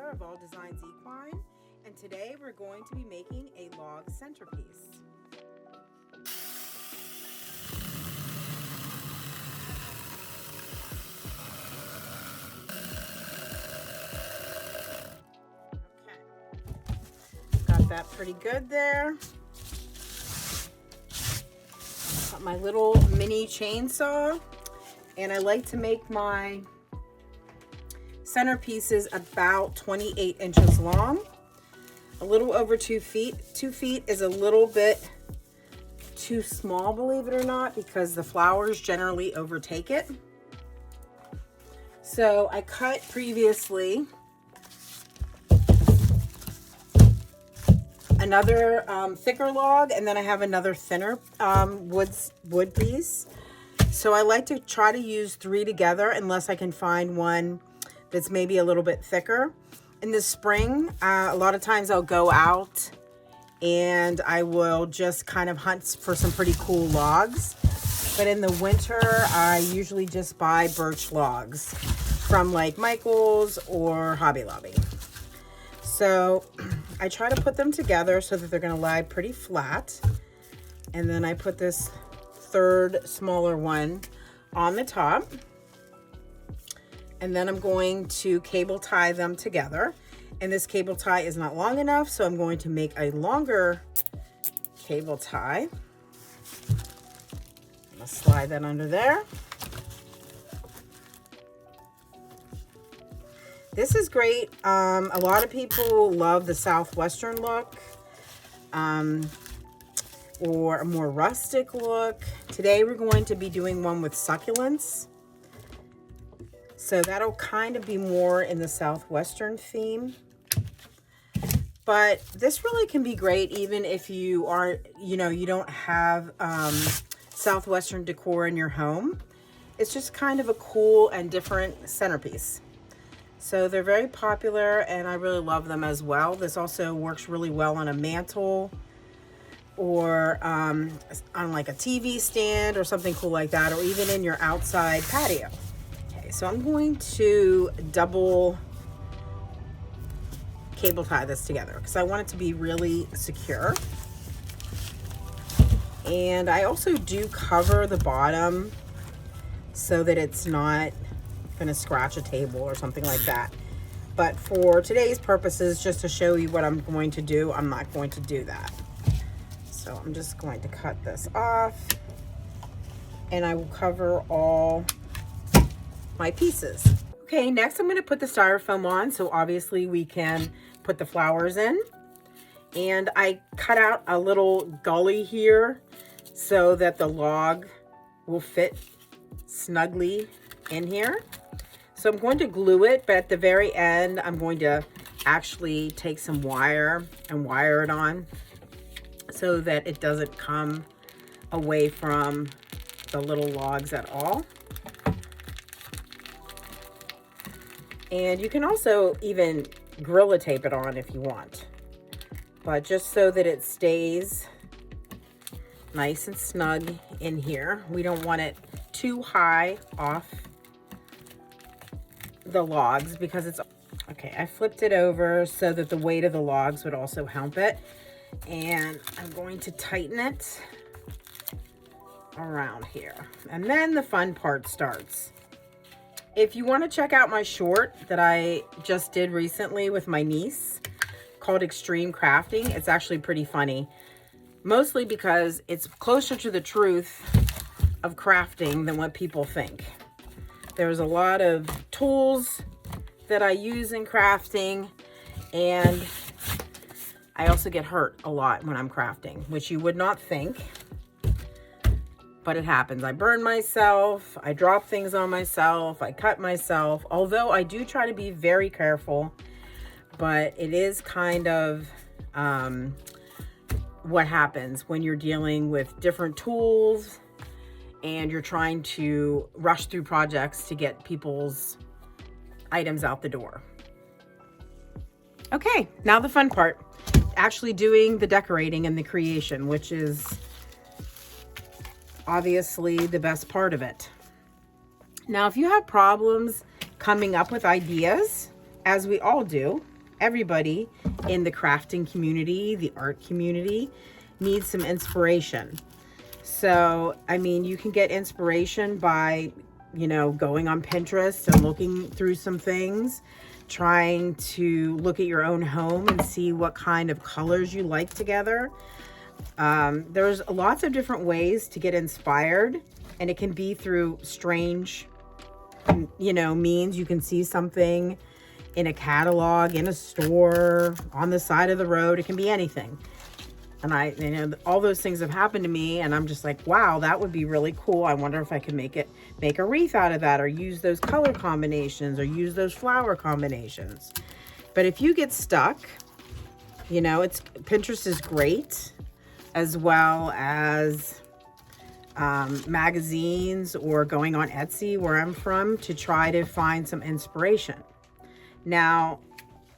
Spitler of All Designs Equine, and today we're going to be making a log centerpiece. Okay, got that pretty good there. Got my little mini chainsaw, and I like to make my centerpieces about 28 inches long, a little over 2 feet. 2 feet is a little bit too small, believe it or not, because the flowers generally overtake it. So I cut previously another thicker log, and then I have another thinner wood piece. So I like to try to use 3 together unless I can find one that's maybe a little bit thicker. In the spring, a lot of times I'll go out and I will just kind of hunt for some pretty cool logs. But in the winter, I usually just buy birch logs from like Michael's or Hobby Lobby. So I try to put them together so that they're gonna lie pretty flat. And then I put this third smaller one on the top. And then I'm going to cable tie them together. And this cable tie is not long enough, so I'm going to make a longer cable tie. I'm gonna slide that under there. This is great. A lot of people love the Southwestern look, or a more rustic look. Today we're going to be doing one with succulents. So that'll kind of be more in the Southwestern theme. But this really can be great even if you aren't, you don't have Southwestern decor in your home. It's just kind of a cool and different centerpiece. So they're very popular and I really love them as well. This also works really well on a mantle or on like a TV stand or something cool like that, or even in your outside patio. So I'm going to double cable tie this together because I want it to be really secure. And I also do cover the bottom so that it's not going to scratch a table or something like that. But for today's purposes, just to show you what I'm going to do, I'm not going to do that. So I'm just going to cut this off and I will cover all my pieces. Okay, next I'm going to put the styrofoam on, so obviously we can put the flowers in. And I cut out a little gully here so that the log will fit snugly in here. So I'm going to glue it, but at the very end I'm going to actually take some wire and wire it on so that it doesn't come away from the little logs at all. And you can also even Gorilla Tape it on if you want, but just so that it stays nice and snug in here. We don't want it too high off the logs because it's okay. I flipped it over so that the weight of the logs would also help it, and I'm going to tighten it around here, and then the fun part starts. If you want to check out my short that I just did recently with my niece called Extreme Crafting, it's actually pretty funny. Mostly because it's closer to the truth of crafting than what people think. There's a lot of tools that I use in crafting, and I also get hurt a lot when I'm crafting, which you would not think. But it happens. I burn myself, I drop things on myself, I cut myself, although I do try to be very careful, but it is kind of what happens when you're dealing with different tools and you're trying to rush through projects to get people's items out the door. Okay, now the fun part, actually doing the decorating and the creation, which is obviously the best part of it. Now, if you have problems coming up with ideas, as we all do, everybody in the crafting community, the art community, needs some inspiration. So, I mean, you can get inspiration by, you know, going on Pinterest and looking through some things, trying to look at your own home and see what kind of colors you like together. There's lots of different ways to get inspired, and it can be through strange, you know, means. You can see something in a catalog, in a store, on the side of the road. It can be anything. And you know, all those things have happened to me, and I'm just like, wow, that would be really cool. I wonder if I could make a wreath out of that, or use those color combinations, or use those flower combinations. But if you get stuck, you know, Pinterest is great, as well as magazines, or going on Etsy, where I'm from, to try to find some inspiration. Now,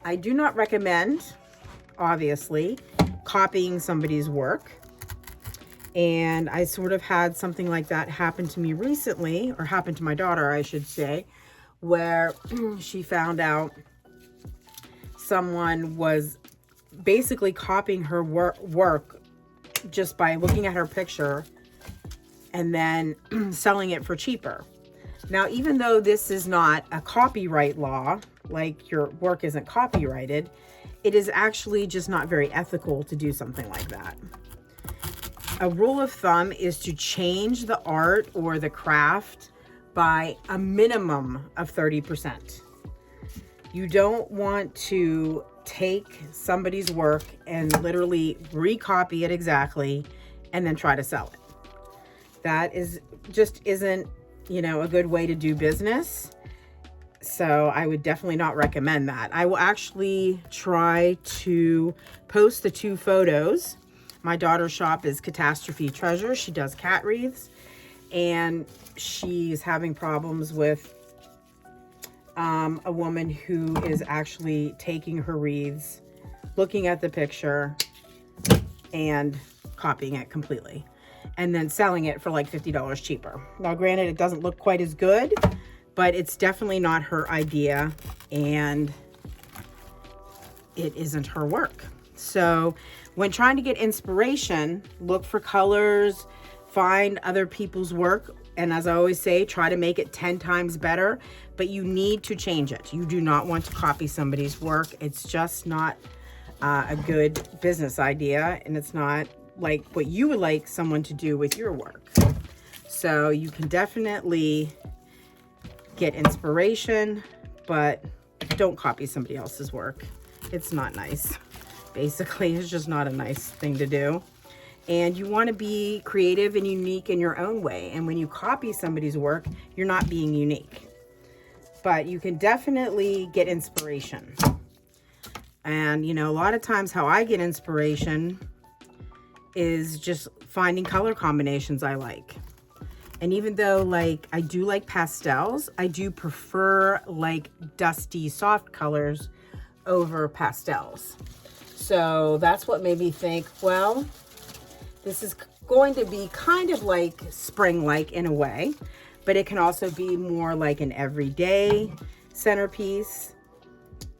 I do not recommend, obviously, copying somebody's work. And I sort of had something like that happen to me recently, or happened to my daughter, I should say, where she found out someone was basically copying her work just by looking at her picture and then selling it for cheaper. Now, even though this is not a copyright law, like your work isn't copyrighted, it is actually just not very ethical to do something like that. A rule of thumb is to change the art or the craft by a minimum of 30%. You don't want to take somebody's work and literally recopy it exactly and then try to sell it. That just isn't, you know, a good way to do business. So I would definitely not recommend that. I will actually try to post the 2 photos. My daughter's shop is Catastrophe Treasure. She does cat wreaths, and she's having problems with a woman who is actually taking her wreaths, looking at the picture, and copying it completely, and then selling it for like $50 cheaper. Now, granted, it doesn't look quite as good, but it's definitely not her idea, and it isn't her work. So when trying to get inspiration, look for colors, find other people's work, and as I always say, try to make it 10 times better, but you need to change it. You do not want to copy somebody's work. It's just not a good business idea, and it's not like what you would like someone to do with your work. So you can definitely get inspiration, but don't copy somebody else's work. It's not nice. Basically, it's just not a nice thing to do. And you want to be creative and unique in your own way. And when you copy somebody's work, you're not being unique. But you can definitely get inspiration. And, you know, a lot of times how I get inspiration is just finding color combinations I like. And even though, like, I do like pastels, I do prefer like dusty, soft colors over pastels. So that's what made me think, well, this is going to be kind of like spring-like in a way, but it can also be more like an everyday centerpiece.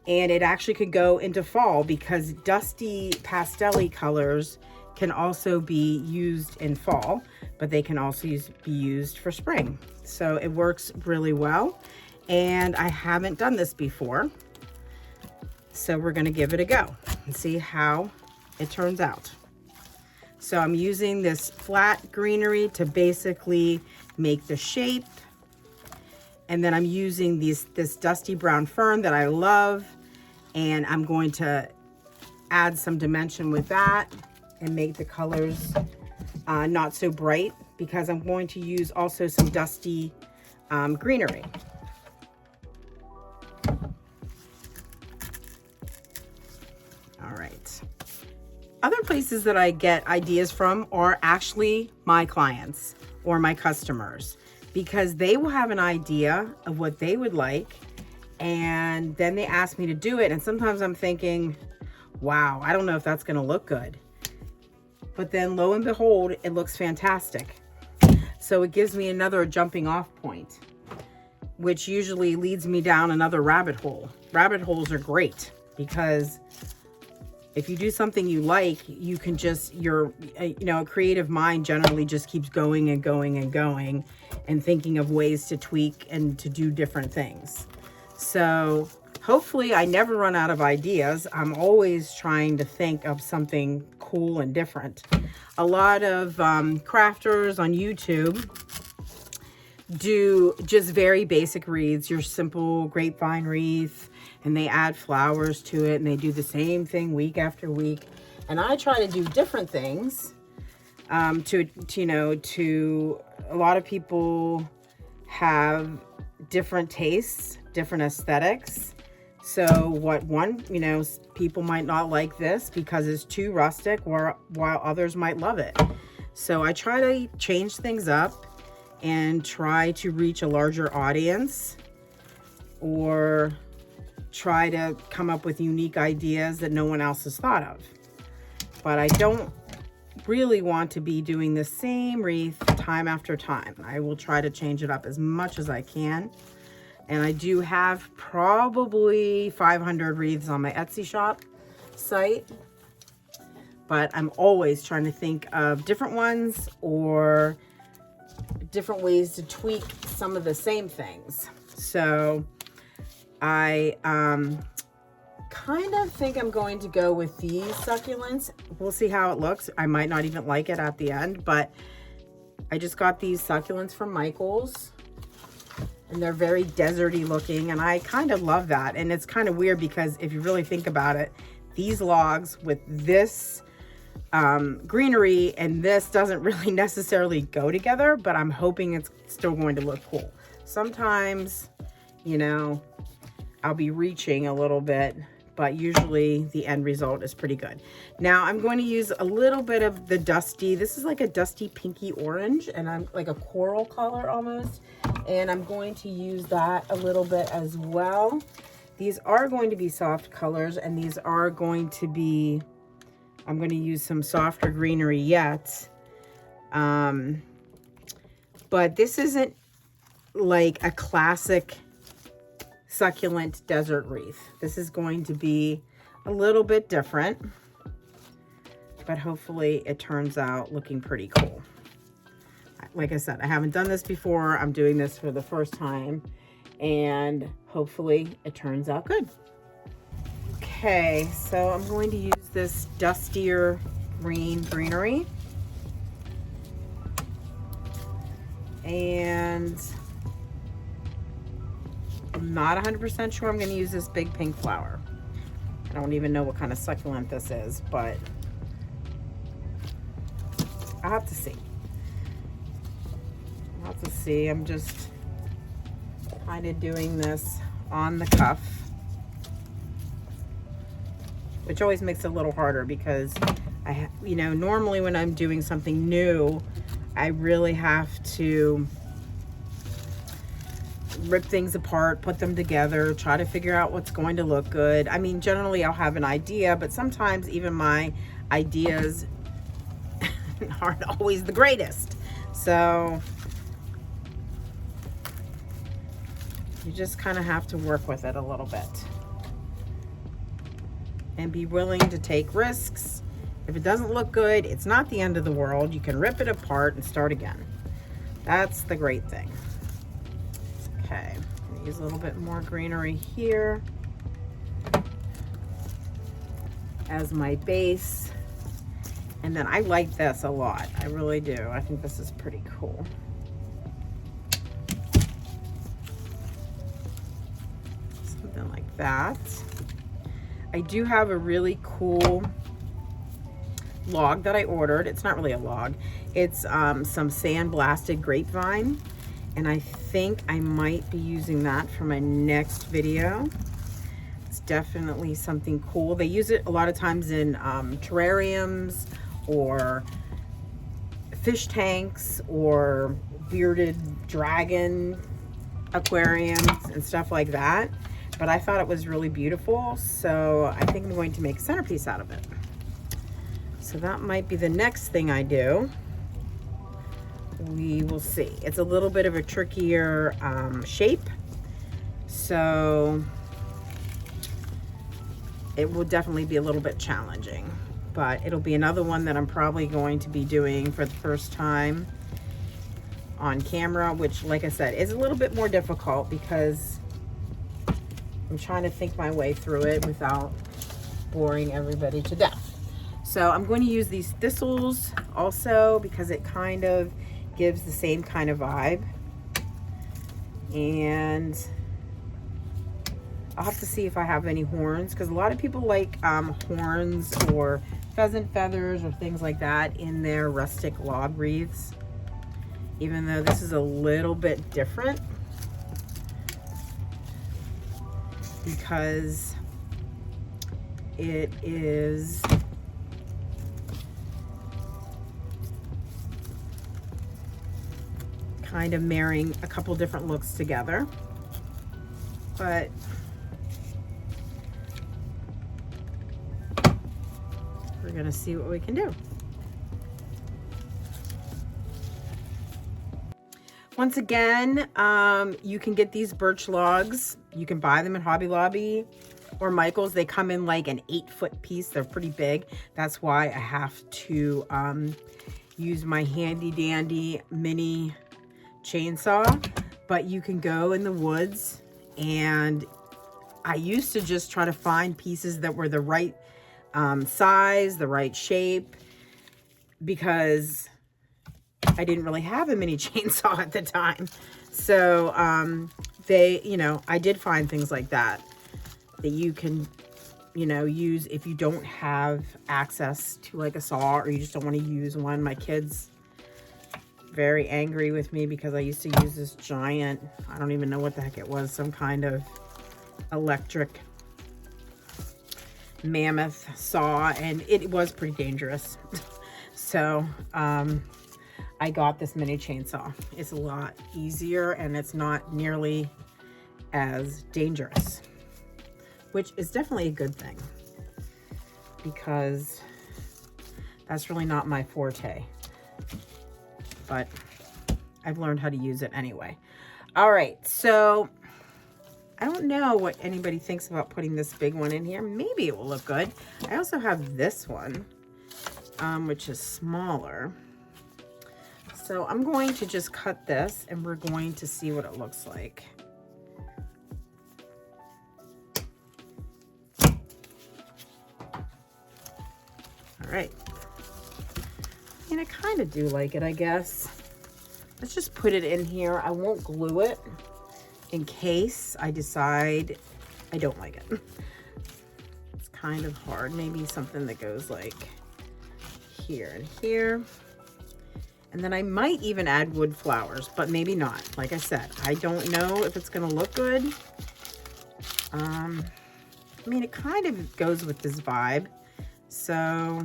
And it actually could go into fall, because dusty pastel-y colors can also be used in fall, but they can also be used for spring. So it works really well. And I haven't done this before, so we're gonna give it a go and see how it turns out. So I'm using this flat greenery to basically make the shape. And then I'm using this dusty brown fern that I love. And I'm going to add some dimension with that and make the colors not so bright, because I'm going to use also some dusty greenery. All right. Other places that I get ideas from are actually my clients or my customers, because they will have an idea of what they would like, and then they ask me to do it. And sometimes I'm thinking, wow, I don't know if that's gonna look good. But then lo and behold, it looks fantastic. So it gives me another jumping off point, which usually leads me down another rabbit hole. Rabbit holes are great. because if you do something you like, you can just, a creative mind generally just keeps going and going and going and thinking of ways to tweak and to do different things. So hopefully I never run out of ideas. I'm always trying to think of something cool and different. A lot of crafters on YouTube do just very basic wreaths, your simple grapevine wreath, and they add flowers to it, and they do the same thing week after week. And I try to do different things. To a lot of people have different tastes, different aesthetics. So what people might not like this because it's too rustic, while others might love it. So I try to change things up and try to reach a larger audience, or try to come up with unique ideas that no one else has thought of. But I don't really want to be doing the same wreath time after time. I will try to change it up as much as I can. And I do have probably 500 wreaths on my Etsy shop site, but I'm always trying to think of different ones or different ways to tweak some of the same things. So I kind of think I'm going to go with these succulents. We'll see how it looks. I might not even like it at the end, but I just got these succulents from Michael's, and they're very deserty looking, and I kind of love that. And it's kind of weird because if you really think about it, these logs with this greenery and this doesn't really necessarily go together, but I'm hoping it's still going to look cool. Sometimes, I'll be reaching a little bit, but usually the end result is pretty good. Now I'm going to use a little bit of the dusty, this is like a dusty pinky orange, and I'm like a coral color almost, and I'm going to use that a little bit as well. These are going to be soft colors, and these are going to be, I'm going to use some softer greenery yet. But this isn't like a classic succulent desert wreath. This is going to be a little bit different, but hopefully it turns out looking pretty cool. Like I said, I haven't done this before. I'm doing this for the first time, and hopefully it turns out good. Okay, so I'm going to use this dustier greenery, and I'm not 100% sure I'm going to use this big pink flower. I don't even know what kind of succulent this is, but I'll have to see. I'm just kind of doing this on the cuff, which always makes it a little harder because normally when I'm doing something new, I really have to rip things apart, put them together, try to figure out what's going to look good. I mean, generally I'll have an idea, but sometimes even my ideas aren't always the greatest. So you just kind of have to work with it a little bit and be willing to take risks. If it doesn't look good, it's not the end of the world. You can rip it apart and start again. That's the great thing. Okay, I'm gonna use a little bit more greenery here as my base. And then I like this a lot. I really do. I think this is pretty cool. Something like that. I do have a really cool log that I ordered. It's not really a log. It's some sandblasted grapevine. And I think I might be using that for my next video. It's definitely something cool. They use it a lot of times in terrariums or fish tanks or bearded dragon aquariums and stuff like that. But I thought it was really beautiful, so I think I'm going to make a centerpiece out of it. So that might be the next thing I do. We will see. It's a little bit of a trickier shape, so it will definitely be a little bit challenging, but it'll be another one that I'm probably going to be doing for the first time on camera, which, like I said, is a little bit more difficult because I'm trying to think my way through it without boring everybody to death. So I'm going to use these thistles also because it kind of gives the same kind of vibe. And I'll have to see if I have any horns, because a lot of people like horns or pheasant feathers or things like that in their rustic log wreaths, even though this is a little bit different because it is kind of marrying a couple different looks together. But we're gonna see what we can do. Once again, you can get these birch logs. You can buy them at Hobby Lobby or Michael's. They come in like an 8-foot piece. They're pretty big. That's why I have to use my handy dandy mini chainsaw. But you can go in the woods, and I used to just try to find pieces that were the right size, the right shape, because I didn't really have a mini chainsaw at the time. So I did find things like that you can, use if you don't have access to like a saw, or you just don't want to use one. My kids very angry with me because I used to use this giant, I don't even know what the heck it was, some kind of electric mammoth saw, and it was pretty dangerous. So I got this mini chainsaw. It's a lot easier and it's not nearly as dangerous, which is definitely a good thing because that's really not my forte, but I've learned how to use it anyway. All right, so I don't know what anybody thinks about putting this big one in here. Maybe it will look good. I also have this one, which is smaller. So I'm going to just cut this and we're going to see what it looks like. All right. And I kind of do like it, I guess. Let's just put it in here. I won't glue it in case I decide I don't like it. It's kind of hard. Maybe something that goes like here and here. And then I might even add wood flowers, but maybe not. Like I said, I don't know if it's gonna look good. I mean, it kind of goes with this vibe. So,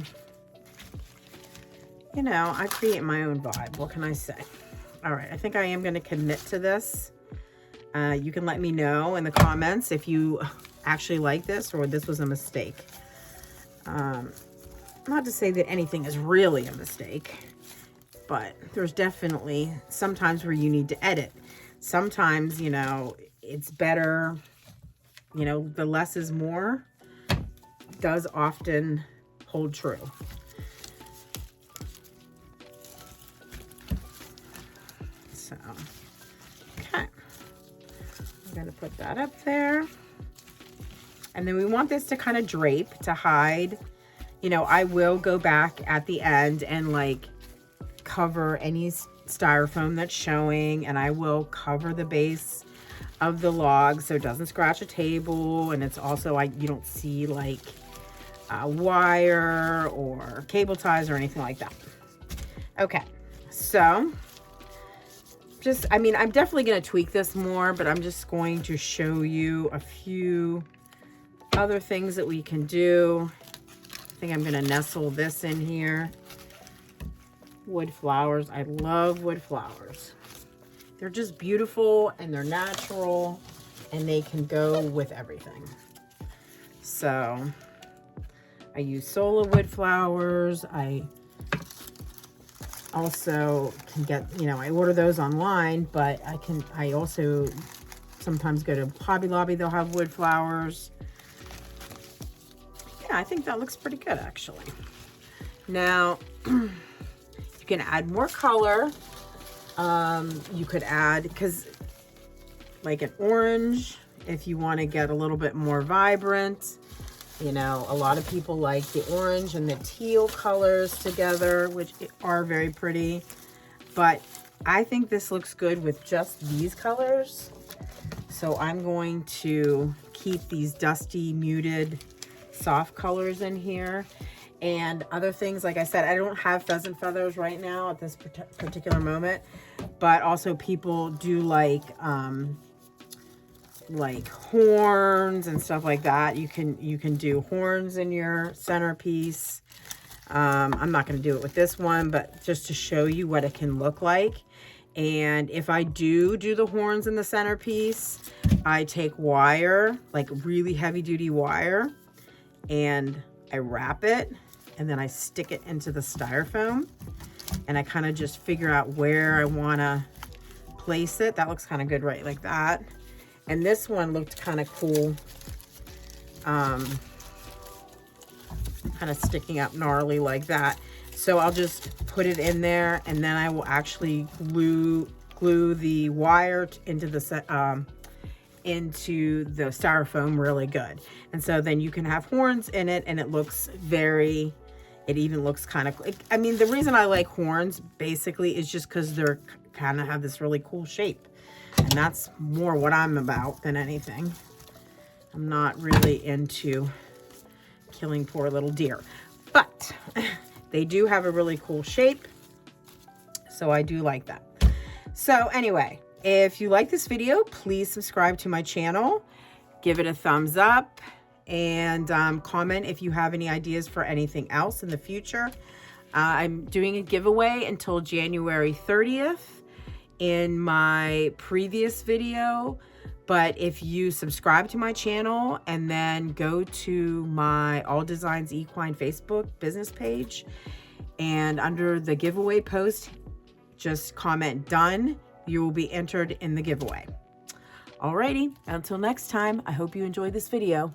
I create my own vibe. What can I say? All right, I think I am gonna commit to this. You can let me know in the comments if you actually like this or this was a mistake. Not to say that anything is really a mistake, but there's definitely sometimes where you need to edit. Sometimes, it's better, the less is more does often hold true. So, okay. I'm going to put that up there. And then we want this to kind of drape, to hide. I will go back at the end and like cover any styrofoam that's showing, and I will cover the base of the log so it doesn't scratch a table, and it's also you don't see like wire or cable ties or anything like that. Okay, so I'm definitely going to tweak this more, but I'm just going to show you a few other things that we can do. I think I'm going to nestle this in here. Wood flowers. I love wood flowers. They're just beautiful and they're natural and they can go with everything. So I use solar wood flowers. I also can get, I order those online, but I also sometimes go to Hobby Lobby. They'll have wood flowers. yeah, I think that looks pretty good actually. Now, you can add more color. You could add, because like an orange, if you want to get a little bit more vibrant. You know, a lot of people like the orange and the teal colors together, which are very pretty. But I think this looks good with just these colors. So I'm going to keep these dusty, muted, soft colors in here. And other things, like I said, I don't have pheasant feathers right now at this particular moment. But also people do like horns and stuff like that. You can do horns in your centerpiece. I'm not going to do it with this one, but just to show you what it can look like. And if I do the horns in the centerpiece, I take wire, like really heavy duty wire, and I wrap it, and then I stick it into the styrofoam, and I kind of just figure out where I want to place it. That looks kind of good right like that. And this one looked kind of cool, kind of sticking up gnarly like that. So I'll just put it in there, and then I will actually glue the wire into the styrofoam really good. And so then you can have horns in it, and it looks very, it even looks kind of, I mean, the reason I like horns basically is just because they're kind of have this really cool shape. And that's more what I'm about than anything. I'm not really into killing poor little deer, but they do have a really cool shape. So I do like that. So anyway, if you like this video, please subscribe to my channel, give it a thumbs up, and comment if you have any ideas for anything else in the future. I'm doing a giveaway until January 30th. In my previous video, but if you subscribe to my channel and then go to my All Designs Equine Facebook business page, and under the giveaway post, just comment done, you will be entered in the giveaway. Alrighty, until next time, I hope you enjoyed this video.